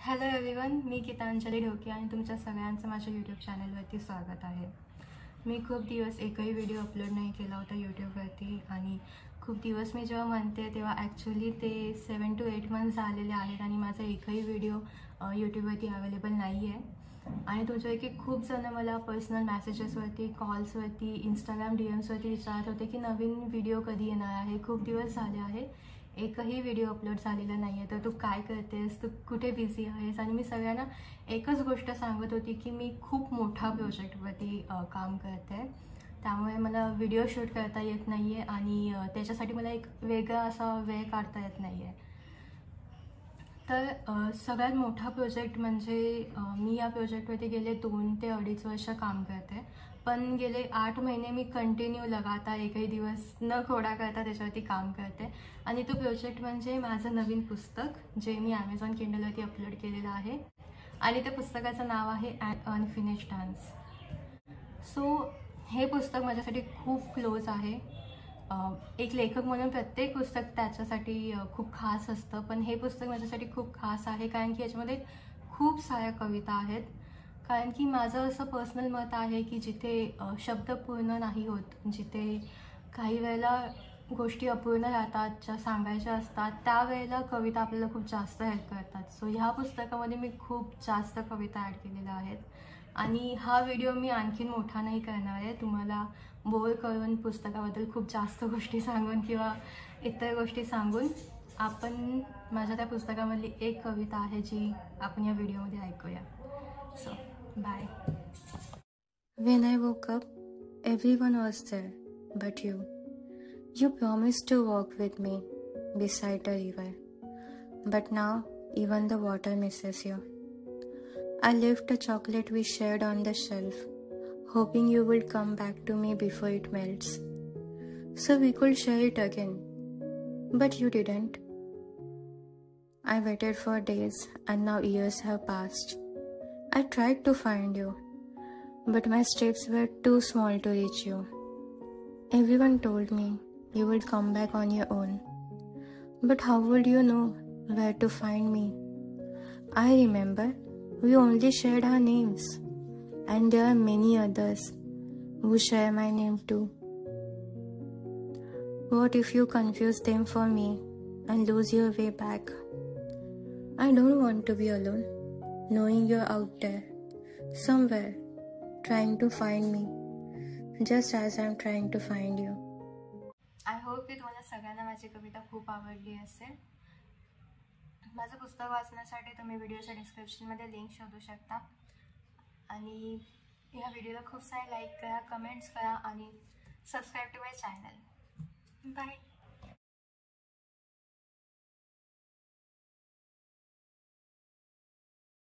Hello everyone, मी गीतांजली ढोके आणि तुमच्या सगळ्यांचं माझ्या यूट्यूब चॅनलवरती स्वागत आहे। मी खूप दिवस एकही व्हिडिओ अपलोड नाही केला होता यूट्यूबवरती आणि खूप दिवस मी जेव्हा म्हणते तेव्हा ॲक्च्युली ते 7 to 8 मंथ्स झालेले आहेत आणि माझा एकही व्हिडिओ यूट्यूबवरती अवेलेबल नाही आहे। आणि तुमच्यापैकी खूप जण मला पर्सनल मेसेजेसवरती, कॉल्सवरती, इंस्टाग्राम DMsवरती विचारत होते की नवीन व्हिडिओ कधी येणार आहे। खूप दिवस झाले आहे, एकही व्हिडिओ अपलोड झालेला नाही आहे, तर तू काय करतेस, तू कुठे बिझी आहेस। आणि मी सगळ्यांना एकच गोष्ट सांगत होती की मी खूप मोठा प्रोजेक्टवरती काम करते, त्यामुळे मला व्हिडिओ शूट करता येत नाही आहे आणि त्याच्यासाठी मला एक वेगळा असा वेळ काढता येत नाही आहे। तर सगळ्यात मोठा प्रोजेक्ट म्हणजे मी या प्रोजेक्टवरती गेले 2 ते 2.5 वर्ष काम करते, पण गेले 8 महिने मी कंटिन्यू लगातार एकही दिवस न खोडा करता त्याच्यावरती काम करते। आणि तो प्रोजेक्ट म्हणजे माझं नवीन पुस्तक जे मी Amazon Kindleवरती अपलोड केलेलं आहे आणि त्या पुस्तकाचं नाव आहे ॲन अनफिनिश्ड डान्स। सो हे पुस्तक माझ्यासाठी खूप क्लोज आहे। एक लेखक म्हणून प्रत्येक पुस्तक त्याच्यासाठी खूप खास असतं, पण हे पुस्तक माझ्यासाठी खूप खास आहे कारण की याच्यामध्ये खूप साऱ्या कविता आहेत। कारण की माझं असं पर्सनल मत आहे की जिथे शब्द पूर्ण नाही होत, जिथे काही वेळेला गोष्टी अपूर्ण राहतात, ज्या सांगायच्या असतात, त्यावेळेला कविता आपल्याला खूप जास्त हेल्प करतात। सो ह्या पुस्तकामध्ये मी खूप जास्त कविता ॲड केलेल्या आहेत आणि हा व्हिडिओ मी आणखीन मोठा नाही करणार आहे, तुम्हाला बोर करून पुस्तकाबद्दल खूप जास्त गोष्टी सांगून किंवा इतर गोष्टी सांगून। आपण माझ्या त्या पुस्तकामधली एक कविता आहे जी आपण या व्हिडिओमध्ये ऐकूया। So bye. When I woke up, everyone was there but you. You promised to walk with me beside the river, but now even the water misses you. I left a chocolate we shared on the shelf, hoping you would come back to me before it melts, so we could share it again, but you didn't. I waited for days and now years have passed. I tried to find you, but my steps were too small to reach you. Everyone told me you would come back on your own, but how would you know where to find me? I remember we only shared our names, and there are many others who share my name too. What if you confuse them for me and lose your way back? I don't want to be alone, knowing you're out there, somewhere, trying to find me, just as I'm trying to find you. I hope की तुम्हाला सगळ्यांना माझी कविता खूप आवडली असेल। माझं पुस्तक वाचण्यासाठी तुम्ही व्हिडिओच्या डिस्क्रिप्शनमध्ये लिंक शोधू शकता आणि ह्या व्हिडिओला खूप सारे लाईक करा, कमेंट्स करा आणि subscribe to my channel. Bye.